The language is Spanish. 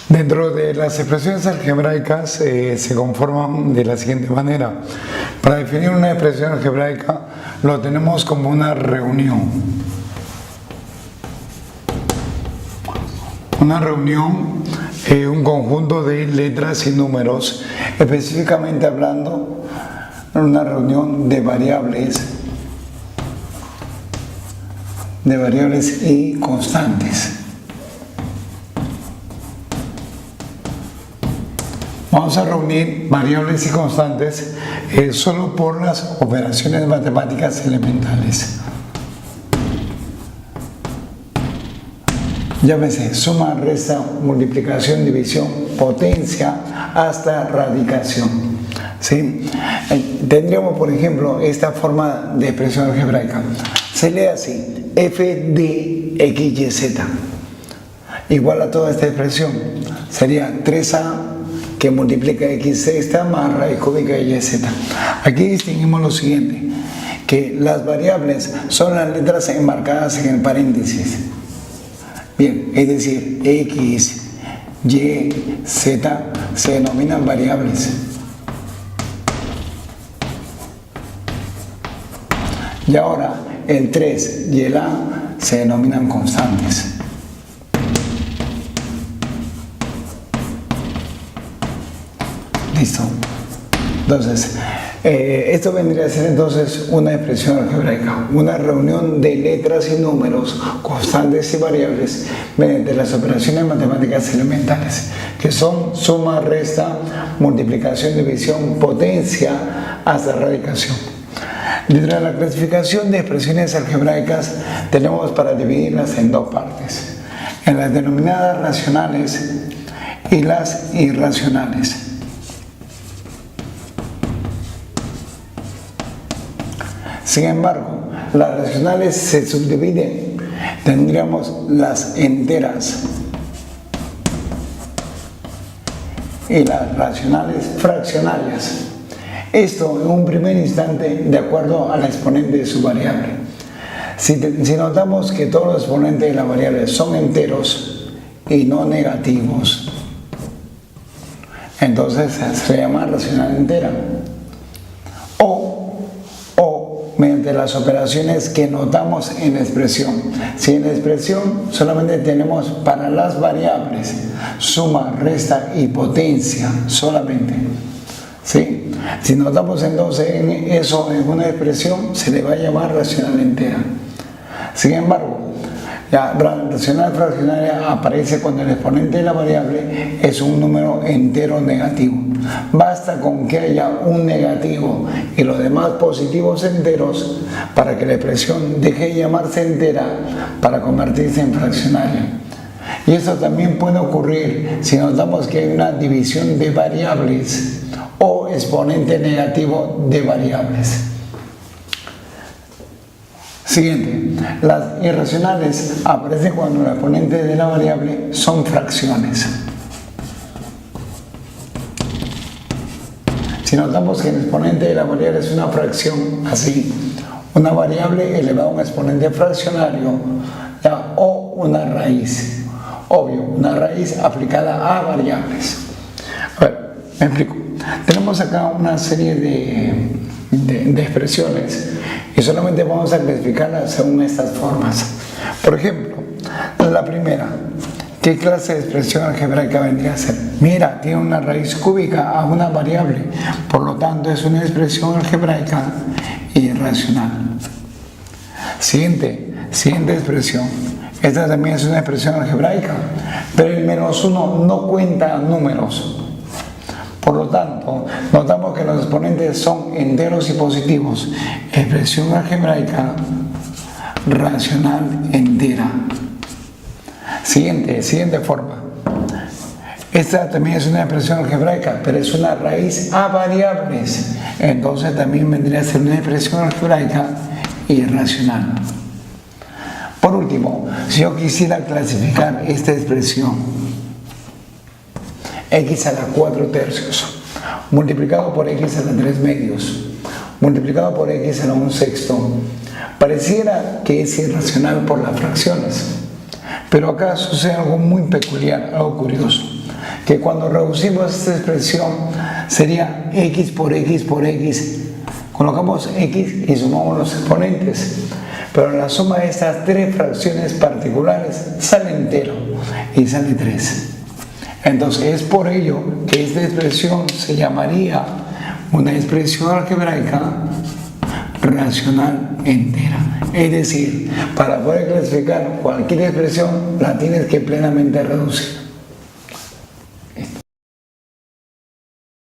Dentro de las expresiones algebraicas se conforman de la siguiente manera. Para definir una expresión algebraica lo tenemos como una reunión. Una reunión, un conjunto de letras y números, específicamente hablando, una reunión de variables y constantes. Vamos a reunir variables y constantes solo por las operaciones matemáticas elementales. Llámese suma, resta, multiplicación, división, potencia, hasta radicación. ¿Sí? Tendríamos, por ejemplo, esta forma de expresión algebraica. Se lee así: f de x, y, z. Igual a toda esta expresión. Sería 3a que multiplica x sexta más raíz cúbica de y z. Aquí distinguimos lo siguiente, que las variables son las letras enmarcadas en el paréntesis. Bien, es decir, x, y, z se denominan variables. Y ahora el 3 y el a se denominan constantes. Listo. Entonces, esto vendría a ser entonces una expresión algebraica, una reunión de letras y números, constantes y variables, mediante las operaciones matemáticas elementales, que son suma, resta, multiplicación, división, potencia, hasta radicación. Dentro de la clasificación de expresiones algebraicas tenemos para dividirlas en dos partes, en las denominadas racionales y las irracionales. Sin embargo, las racionales se subdividen. Tendríamos las enteras y las racionales fraccionarias. Esto en un primer instante de acuerdo al exponente de su variable. Si notamos que todos los exponentes de la variable son enteros y no negativos, entonces se llama racional entera. O mediante las operaciones que notamos en la expresión. Si en la expresión solamente tenemos para las variables suma, resta y potencia solamente, ¿sí? Si notamos entonces eso en una expresión, se le va a llamar racional entera. Sin embargo, la racional fraccionaria aparece cuando el exponente de la variable es un número entero negativo. Basta con que haya un negativo y los demás positivos enteros para que la expresión deje de llamarse entera para convertirse en fraccionaria. Y esto también puede ocurrir si notamos que hay una división de variables o exponente negativo de variables. Siguiente, las irracionales aparecen cuando los exponentes de la variable son fracciones. Si notamos que el exponente de la variable es una fracción, así, una variable elevada a un exponente fraccionario, ¿ya? O una raíz, obvio, una raíz aplicada a variables. A ver, me explico. Tenemos acá una serie de expresiones y solamente vamos a clasificarlas según estas formas. Por ejemplo, la primera, ¿qué clase de expresión algebraica vendría a ser? Mira, tiene una raíz cúbica a una variable, por lo tanto es una expresión algebraica irracional. Siguiente expresión. Esta también es una expresión algebraica, pero el -1 no cuenta números. Por lo tanto, notamos que los exponentes son enteros y positivos. Expresión algebraica racional entera. Siguiente forma. Esta también es una expresión algebraica, pero es una raíz a variables. Entonces también vendría a ser una expresión algebraica irracional. Por último, si yo quisiera clasificar esta expresión, x a la 4/3 multiplicado por x a la 3/2 multiplicado por x a la 1/6, pareciera que es irracional por las fracciones, pero acá sucede algo muy peculiar, algo curioso. que cuando reducimos esta expresión sería x por x por x. Colocamos x y sumamos los exponentes. Pero la suma de estas tres fracciones particulares sale entero y sale 3. Entonces es por ello que esta expresión se llamaría una expresión algebraica racional entera. Es decir, para poder clasificar cualquier expresión la tienes que plenamente reducir.